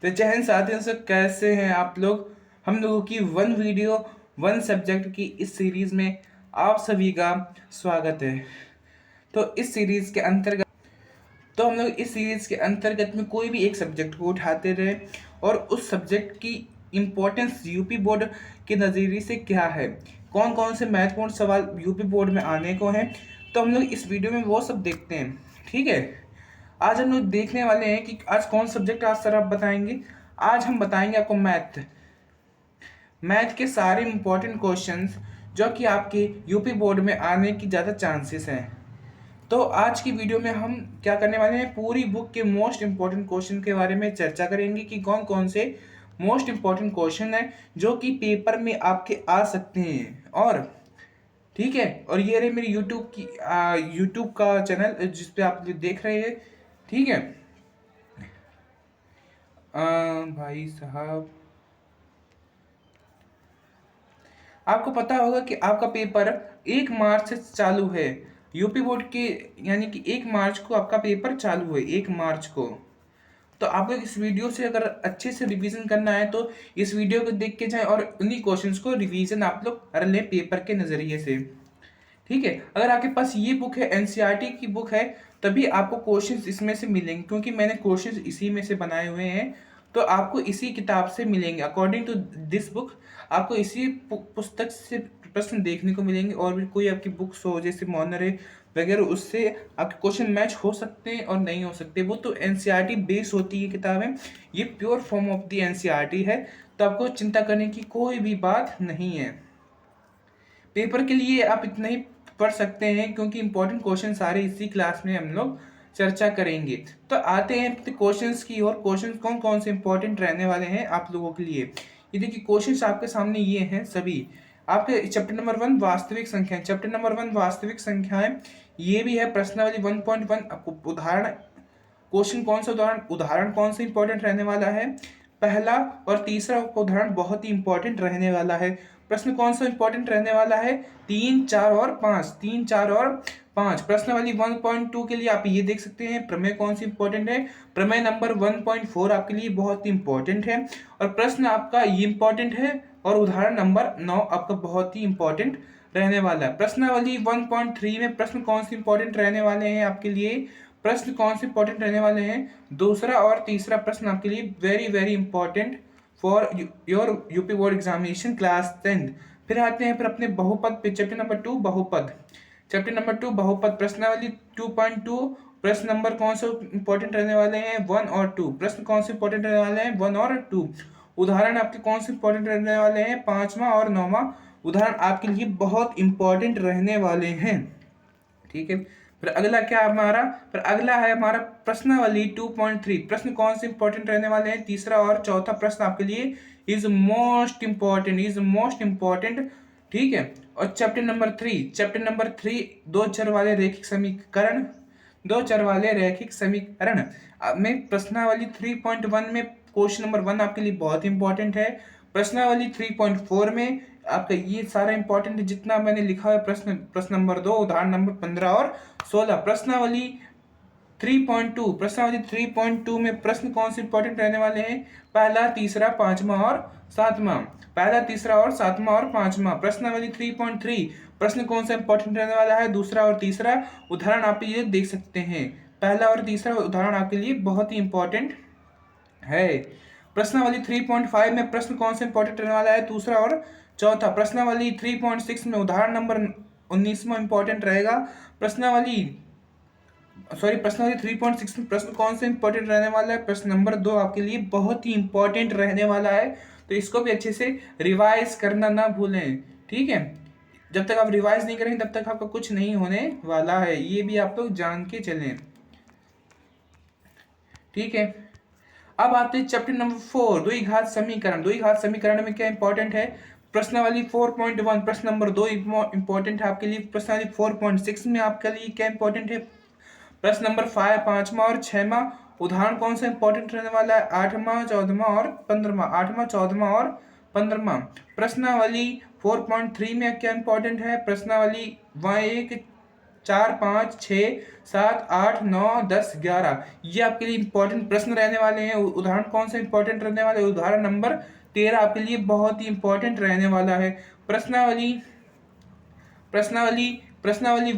तो जय हिंद साथियों, से कैसे हैं आप लोग। हम लोगों की वन वीडियो वन सब्जेक्ट की इस सीरीज में आप सभी का स्वागत है। तो इस सीरीज के अंतर्गत हम लोग इस सीरीज के अंतर्गत में कोई भी एक सब्जेक्ट को उठाते रहे और उस सब्जेक्ट की इम्पोर्टेंस यूपी बोर्ड के नज़रिए से क्या है, कौन कौन से महत्वपूर्ण सवाल यूपी बोर्ड में आने को हैं, तो हम लोग इस वीडियो में वो सब देखते हैं। ठीक है, आज हम लोग देखने वाले हैं कि आज कौन सब्जेक्ट आज सर आप बताएंगे। आज हम बताएंगे आपको मैथ के सारे इंपॉर्टेंट क्वेश्चंस जो कि आपके यूपी बोर्ड में आने की ज़्यादा चांसेस हैं। तो आज की वीडियो में हम क्या करने वाले हैं, पूरी बुक के मोस्ट इंपॉर्टेंट क्वेश्चन के बारे में चर्चा करेंगे कि कौन कौन से मोस्ट इंपॉर्टेंट क्वेश्चन हैं जो कि पेपर में आपके आ सकते हैं। और ठीक है, और ये रही मेरी यूट्यूब का चैनल जिस पे आप देख रहे हैं। ठीक है भाई साहब, आपको पता होगा कि आपका पेपर 1 मार्च से चालू है यूपी बोर्ड के, यानी कि 1 मार्च को आपका पेपर चालू है, 1 मार्च को। तो आप लोग इस वीडियो से अगर अच्छे से रिवीजन करना है तो इस वीडियो को देख के जाएं और उन्हीं क्वेश्चंस को रिवीजन आप लोग कर लें पेपर के नज़रिए से। ठीक है, अगर आपके पास ये बुक है, एनसीईआरटी की बुक है, तभी आपको क्वेश्चंस इसमें से मिलेंगे, क्योंकि मैंने क्वेश्चंस इसी में से बनाए हुए हैं। तो आपको इसी किताब से मिलेंगे, अकॉर्डिंग टू दिस बुक आपको इसी पुस्तक से प्रश्न देखने को मिलेंगे। और भी कोई आपकी बुक्स हो जैसे मॉनरे वगैरह, उससे आपके क्वेश्चन मैच हो सकते हैं और नहीं हो सकते। वो तो एनसीईआरटी बेस होती है किताबें, ये pure form of the NCERT है। तो आपको चिंता करने की कोई भी बात नहीं है। पेपर के लिए आप इतना ही पढ़ सकते हैं, क्योंकि इंपॉर्टेंट क्वेश्चन सारे इसी क्लास में हम लोग चर्चा करेंगे। तो आते हैं क्वेश्चंस की, और क्वेश्चंस कौन कौन से इंपॉर्टेंट रहने वाले हैं आप लोगों के लिए। ये देखिए, क्वेश्चंस आपके सामने ये हैं सभी। आपके चैप्टर नंबर 1 वास्तविक संख्याएं, चैप्टर नंबर 1 वास्तविक संख्याएं, ये भी है प्रश्नावली 1.1। आपको उदाहरण क्वेश्चन कौन सा उदाहरण कौन सा इंपॉर्टेंट रहने वाला है, पहला और तीसरा उदाहरण बहुत ही इंपॉर्टेंट रहने वाला है। प्रश्न कौन सा इंपॉर्टेंट रहने वाला है, 3, 4 और 5, 3, 4 और 5। प्रश्न वाली 1.2 के लिए आप ये देख सकते हैं प्रमेय कौन सी इंपॉर्टेंट है, प्रमेय नंबर 1.4 आपके लिए बहुत ही इंपॉर्टेंट है। और प्रश्न आपका ये इंपॉर्टेंट है, और उदाहरण नंबर 9 आपका बहुत ही इंपॉर्टेंट रहने वाला है। प्रश्नावली 1.3 में प्रश्न कौन से इंपॉर्टेंट रहने वाले हैं आपके लिए, प्रश्न कौन से इंपॉर्टेंट रहने वाले हैं, दूसरा और तीसरा प्रश्न आपके लिए very very important for your UP board examination class 10। फिर आते हैं फिर अपने बहुपद पे, चैप्टर नंबर 2 बहुपद, चैप्टर नंबर 2 बहुपद, प्रश्नावली 2.2। प्रश्न नंबर कौन से इंपॉर्टेंट रहने वाले हैं, 1 और 2। प्रश्न कौन से इंपॉर्टेंट रहने वाले हैं, 1 और 2। उदाहरण आपके कौन से इंपॉर्टेंट रहने वाले हैं, 5वां और 9वां उदाहरण आपके लिए बहुत इंपॉर्टेंट रहने वाले हैं। ठीक है, फिर अगला क्या हमारा, फिर अगला है हमारा प्रश्नावली 2.3। प्रश्न कौन से इंपॉर्टेंट रहने वाले हैं, तीसरा और चौथा प्रश्न आपके लिए is most important, is most important. ठीक है, और चैप्टर नंबर 3, चैप्टर नंबर 3 दो चर वाले रैखिक समीकरण, दो चर वाले रैखिक समीकरण में प्रश्नावली 3.1 में क्वेश्चन नंबर 1 आपके लिए बहुत इंपॉर्टेंट है। प्रश्नावली 3.4 में आपका ये सारा इंपॉर्टेंट है जितना मैंने लिखा है। प्रश्न नंबर 2 उदाहरण नंबर 15 और 16। प्रश्नावली 3.2 में प्रश्न कौन से इंपॉर्टेंट रहने वाले हैं, पहला, तीसरा, पांचवा और सातवां, पहला, तीसरा और सातवां और पांचवा। प्रश्नावली 3.3 प्रश्न कौन सा इंपॉर्टेंट रहने वाला है, दूसरा और तीसरा उदाहरण आप ये देख सकते हैं। पहला और तीसरा उदाहरण आपके लिए बहुत ही इंपॉर्टेंट है। प्रश्नावली 3.5 में प्रश्न कौन सा इंपॉर्टेंट रहने वाला है, दूसरा और चौथा। प्रश्नावली 3.6 में उदाहरण नंबर 19वां इंपॉर्टेंट रहेगा। प्रश्नावली 3.6 में प्रश्न कौन सा इंपॉर्टेंट रहने वाला है, प्रश्न नंबर 2 आपके लिए बहुत ही इंपॉर्टेंट रहने वाला है। तो इसको भी अच्छे से रिवाइज करना ना भूलें। ठीक है, जब तक आप रिवाइज नहीं करेंगे तब तक आपका कुछ नहीं होने वाला है, ये भी आप लोग जान के चलें। ठीक है, अब आते हैं चैप्टर नंबर 4 द्विघात समीकरण। द्विघात समीकरण में क्या इंपॉर्टेंट है, प्रश्नावली 4.1 प्रश्न नंबर 2 इंपॉर्टेंट है आपके लिए। प्रश्नावली 4.6 में आपके लिए क्या इंपॉर्टेंट है, प्रश्न नंबर 5, 5वां और 6वां उदाहरण कौन सा इंपॉर्टेंट रहने वाला है, 8वां, 14वां और 15वां, 8वां, 14वां और 15वां। प्रश्नावली 4.3 में क्या इंपॉर्टेंट है, प्रश्नावली 1 4, 5, 6, 7, 8, 9, 10, 11 ये आपके लिए इंपॉर्टेंट प्रश्न रहने वाले हैं। उदाहरण कौन सा इंपॉर्टेंट रहने वाले? उदाहरण नंबर 13 आपके लिए बहुत ही इंपॉर्टेंट रहने वाला है। प्रश्नावली प्रश्नावली प्रश्नावली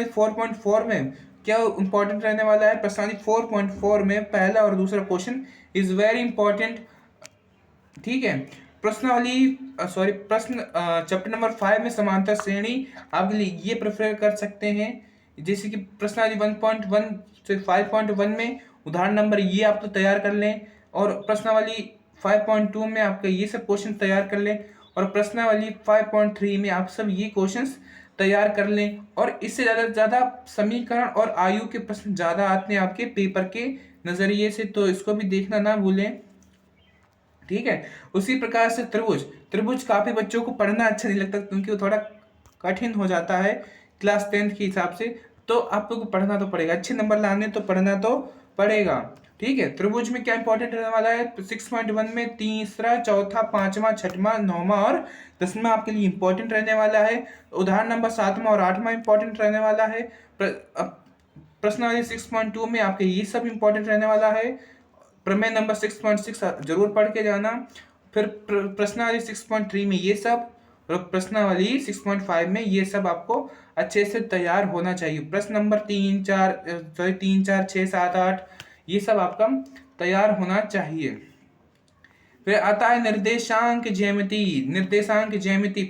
4.4 में क्या इंपॉर्टेंट रहने वाला है? प्रश्नावली 4.4 में पहला और दूसरा क्वेश्चन इज वेरी इंपॉर्टेंट। ठीक है। प्रश्न चैप्टर नंबर 5 में समांतर श्रेणी आपके लिए ये प्रेफर कर सकते हैं। जैसे कि प्रश्नावली 1.1 से 5.1 में उदाहरण नंबर ये आप तो तैयार कर लें, और प्रश्नावली 5.2 में आपके ये सब क्वेश्चन तैयार कर लें, और प्रश्नावली 5.3 में आप सब ये क्वेश्चंस तैयार कर लें। और इससे ज़्यादा समीकरण और आयु के प्रश्न ज़्यादा आते हैं आपके पेपर के नज़रिए से, तो इसको भी देखना ना भूलें। ठीक है। उसी प्रकार से त्रिभुज त्रिभुज काफ़ी बच्चों को पढ़ना अच्छा नहीं लगता क्योंकि वो थोड़ा कठिन हो जाता है क्लास 10th के हिसाब से, तो आप लोग को पढ़ना तो पड़ेगा, अच्छे नंबर लाने तो पढ़ना तो पड़ेगा। ठीक है। त्रिभुज में क्या इंपॉर्टेंट रहने वाला है? 6.1 में तीसरा, चौथा, पांचवा, छठवां, नौवां और 10वां आपके लिए इंपॉर्टेंट रहने वाला है। उदाहरण नंबर 7वां और 8वां इंपॉर्टेंट रहने वाला है। प्रश्नावली 6.2 में आपके ये सब इंपॉर्टेंट रहने वाला है। प्रमेय नंबर 6.6 जरूर पढ़ के जाना। फिर प्रश्नावली 6.3 में ये सब, और प्रश्नावली 6.5 में ये सब आपको अच्छे से तैयार होना चाहिए। प्रश्न नंबर 3, 4, 6, 7, 8 ये सब आपका तैयार होना चाहिए। फिर आता है निर्देशांक ज्यामिति। निर्देशांक ज्यामिति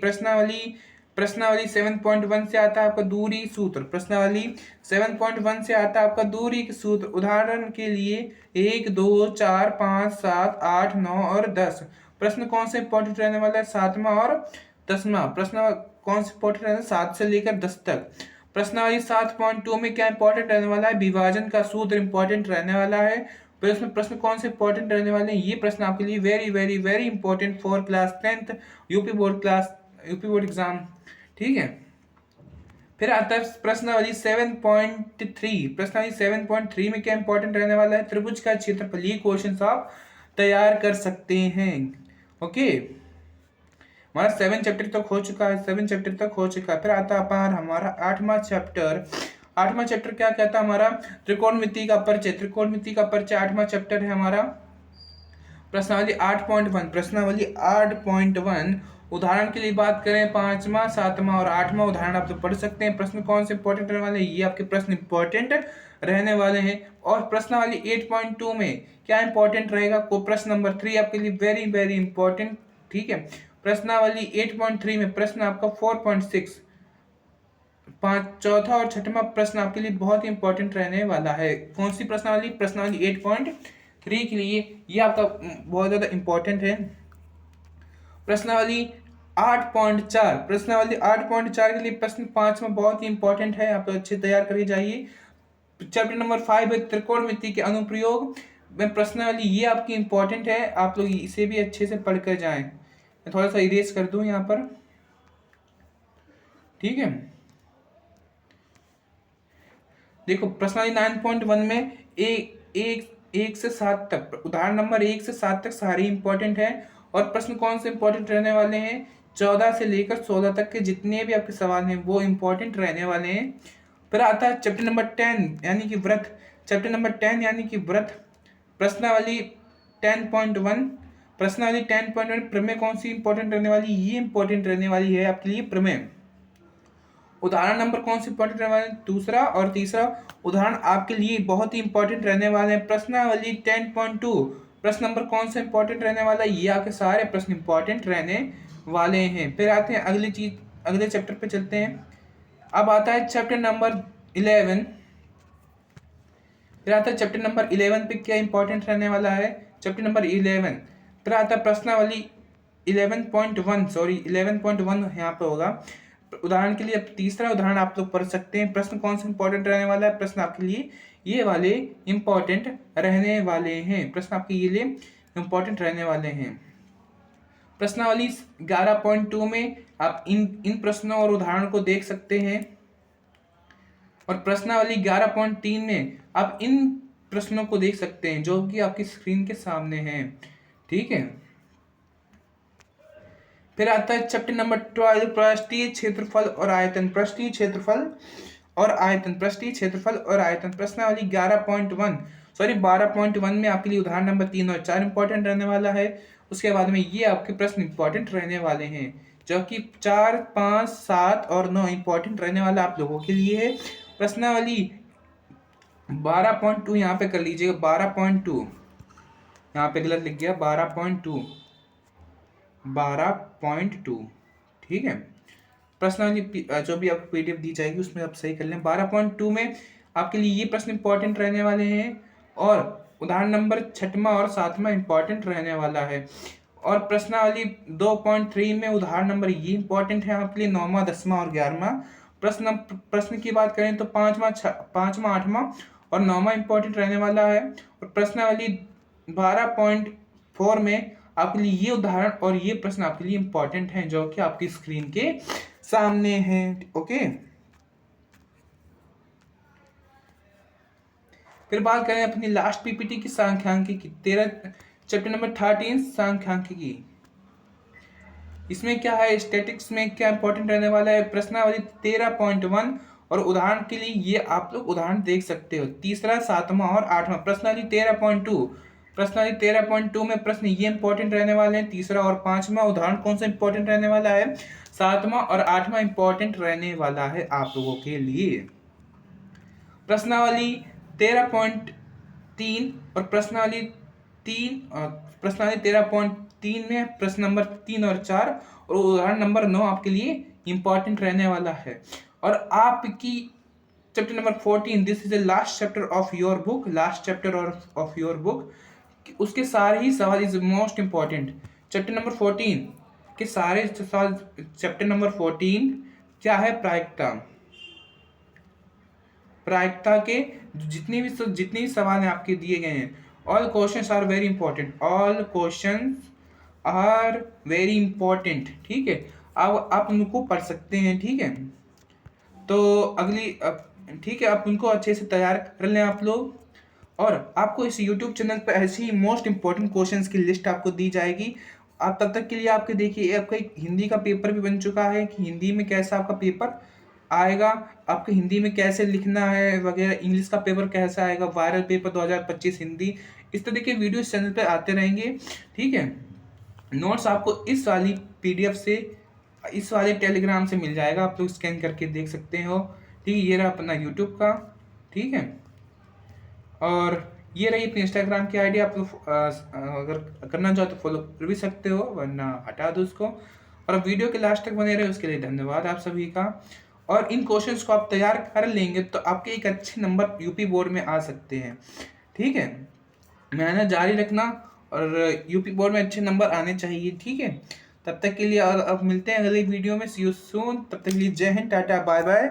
प्रश्नावली 7.1 से आता है आपका दूरी सूत्र। प्रश्नावली 7.1 से आता है आपका दूरी के सूत्र। उदाहरण के लिए 1, 2, 4, 5, 7, 8, 9 और 10। प्रश्न कौन सा इंपॉर्टेंट रहने वाला है? 7वां और 10वां प्रश्न कौन सा इंपॉर्टेंट रहने 7 से लेकर 10 तक। प्रश्नावली 7.2 में क्या इंपॉर्टेंट रहने वाला है? विभाजन का सूत्र इंपॉर्टेंट रहने वाला है। फिर उसमें प्रश्न कौन से इंपॉर्टेंट रहने वाले हैं? ये प्रश्न आपके लिए very very very important for class 10th UP board exam. ठीक है। फिर आता है प्रश्नावली 7.3। प्रश्नावली 7.3 में क्या इंपॉर्टेंट रहने वाला है? त्रिभुज का क्षेत्रफल। ये क्वेश्चन आप तैयार कर सकते हैं। ओके, हमारा 7 चैप्टर तक हो चुका है। 7 चैप्टर तक हो चुका है। फिर आता है हमारा 8वां चैप्टर। 8वां चैप्टर क्या कहता है? हमारा त्रिकोणमिति का परिचय। त्रिकोणमिति का परिचय 8वां चैप्टर है हमारा। प्रश्नावली 8.1। प्रश्नावली 8.1 उदाहरण के लिए बात करें 5वां, 7वां और 8वां उदाहरण आप तो पढ़ सकते हैं। प्रश्न कौन से इंपॉर्टेंट रहने वाले हैं? ये आपके प्रश्न इंपॉर्टेंट रहने वाले हैं। और प्रश्नावली 8.2 में क्या इंपॉर्टेंट रहेगा? को प्रश्न नंबर 3 आपके लिए वेरी वेरी इंपॉर्टेंट। ठीक है। प्रश्नावली 8.3 में प्रश्न आपका 4.6 चौथा और छठवां प्रश्न आपके लिए बहुत ही इंपॉर्टेंट रहने वाला है। कौन सी प्रश्नावली? प्रश्नावली 8.3 के लिए ये आपका बहुत ज्यादा इंपॉर्टेंट है। प्रश्नावली 8.4 प्रश्नावली 8.4 के लिए प्रश्न 5वां बहुत ही इंपॉर्टेंट है, आप अच्छे तैयार करके जाइए। चैप्टर नंबर 5 है त्रिकोणमिति के अनुप्रयोग में प्रश्नावली, ये आपकी इंपॉर्टेंट है, आप लोग इसे भी अच्छे से पढ़ कर जाएं। मैं थोड़ा सा इरेज कर दूं यहाँ पर। ठीक है। देखो प्रश्नावली 9.1 में एक से 7 तक, उदाहरण नंबर 1 से 7 तक सारे इंपॉर्टेंट है। और प्रश्न कौन से इंपॉर्टेंट रहने वाले हैं? 14 से लेकर 16 तक के जितने भी आपके सवाल हैं वो इंपॉर्टेंट रहने वाले हैं। फिर आता है चैप्टर नंबर 10 यानी कि व्रत। चैप्टर नंबर 10 यानी कि व्रत। प्रश्नावली 10.1 प्रश्नावली 10.1 प्रमेय कौन सी इंपॉर्टेंट रहने वाली? ये इंपॉर्टेंट रहने वाली है आपके लिए प्रमेय। उदाहरण नंबर कौन से इंपॉर्टेंट रहने वाले? दूसरा और तीसरा उदाहरण आपके लिए बहुत ही इंपॉर्टेंट रहने वाले हैं। प्रश्नावली 10.2 प्रश्न नंबर कौन सा इंपॉर्टेंट रहने वाला है? ये आपके सारे प्रश्न इंपॉर्टेंट रहने वाले हैं। फिर आते हैं अगले चैप्टर पे चलते हैं। अब आता है चैप्टर नंबर 11। फिर आता है चैप्टर नंबर 11 पे क्या इंपॉर्टेंट रहने वाला है? Chapter number 11। फिर आता है प्रश्नावली 11.1 यहाँ पे होगा। उदाहरण के लिए अब तीसरा उदाहरण आप लोग पढ़ सकते हैं। प्रश्न कौन सा इंपॉर्टेंट रहने वाला है? प्रश्न आपके लिए ये वाले इंपॉर्टेंट रहने वाले हैं। प्रश्न आपके ये लिए इंपॉर्टेंट रहने वाले हैं। प्रश्नावली 11.2 में आप इन प्रश्नों और उदाहरण को देख सकते हैं। और प्रश्नावली 11.3 में आप इन प्रश्नों को देख सकते हैं जो कि आपकी स्क्रीन के सामने हैं। ठीक है। फिर आता है चैप्टर नंबर 12, पृष्ठीय क्षेत्रफल और आयतन। पृष्ठीय क्षेत्रफल और आयतन, पृष्ठीय क्षेत्रफल और आयतन। प्रश्नावली 12.1 में आपके लिए उदाहरण नंबर 3 और 4 इंपॉर्टेंट रहने वाला है। उसके बाद में ये आपके प्रश्न इंपॉर्टेंट रहने वाले हैं, जो कि 4, 5, 7 और 9 इंपॉर्टेंट रहने वाला आप लोगों के लिए है। प्रश्नावली 12.2 यहाँ पे कर लीजिएगा, 12.2 यहाँ पे गलत लिख गया, 12.2, ठीक है। प्रश्नावली जो भी आपको पीडीएफ दी जाएगी उसमें आप सही कर लें। 12.2 में आपके लिए ये प्रश्न इंपॉर्टेंट रहने वाले हैं, और उदाहरण नंबर 6वां और 7वां इंपॉर्टेंट रहने वाला है। और प्रश्नावली 2.3 में उदाहरण नंबर ये इंपॉर्टेंट है आपके लिए, 9वां, 10वां और 11वां। प्रश्न की बात करें तो 5वां, 8वां और 9वां इंपॉर्टेंट रहने वाला है। और प्रश्नावली 12.4 में आपके लिए ये उदाहरण और ये प्रश्न आपके लिए इंपॉर्टेंट हैं, जो कि आपकी स्क्रीन के सामने हैं। ओके, फिर बात करें अपनी लास्ट पीपीटी की सांख्यिकी की, चैप्टर नंबर 13 सांख्यिकी। इसमें क्या है, स्टैटिक्स में क्या इंपॉर्टेंट रहने वाला है। प्रश्नावली 13.1 और उदाहरण के लिए ये आप लोग उदाहरण देख सकते हो, 3रा, 7वां और 8वां। प्रश्नावली 13.2 में प्रश्न ये इंपॉर्टेंट रहने वाले हैं, 3रा और 5वां। उदाहरण कौन सा इंपॉर्टेंट रहने वाला है, 7वां और 8वां इंपॉर्टेंट रहने वाला है आप लोगों के लिए। प्रश्नावली 13.3 और प्रश्नावली 13.3 में प्रश्न नंबर 3 और 4 और उदाहरण नंबर 9 आपके लिए इंपॉर्टेंट रहने वाला है। और आपकी chapter number 14, this is the last chapter of your book, last chapter of your book, उसके सारे ही सवाल is most important. Chapter number 14 के सारे सवाल, चैप्टर नंबर 14 क्या है, प्रायिकता के जितने भी सवाल हैं आपके दिए गए हैं, all questions are very important, all questions are very important, ठीक है। अब आप उनको पढ़ सकते हैं, ठीक है। तो ठीक है, आप उनको अच्छे से तैयार कर लें आप लोग, और आपको इस YouTube चैनल पर ऐसी ही मोस्ट इंपॉर्टेंट क्वेश्चंस की लिस्ट आपको दी जाएगी। आप तब तक के लिए आपके देखिए, आपका एक हिंदी का पेपर भी बन चुका है कि हिंदी में कैसा आपका पेपर आएगा, आपको हिंदी में कैसे लिखना है वगैरह, इंग्लिश का पेपर कैसा आएगा, वायरल पेपर 2025 हिंदी, इस तरह के वीडियो इस चैनल पर आते रहेंगे, ठीक है। नोट्स आपको इस वाली PDF से, इस वाले टेलीग्राम से मिल जाएगा, आप लोग स्कैन करके देख सकते हो, ठीक है। ये रहा अपना यूट्यूब का, ठीक है। और ये रही अपनी इंस्टाग्राम की आईडी, आप लोग अगर करना चाहो तो फॉलो कर भी सकते हो, वरना हटा दो उसको। और वीडियो के लास्ट तक बने रहे उसके लिए धन्यवाद आप सभी का। और इन क्वेश्चंस को आप तैयार कर लेंगे तो आपके एक अच्छे नंबर यूपी बोर्ड में आ सकते हैं, ठीक है। मेहनत जारी रखना और यूपी बोर्ड में अच्छे नंबर आने चाहिए, ठीक है। तब तक के लिए अब मिलते हैं अगले वीडियो में, सी यू सून। तब तक के लिए जय हिंद, टाटा, बाय बाय।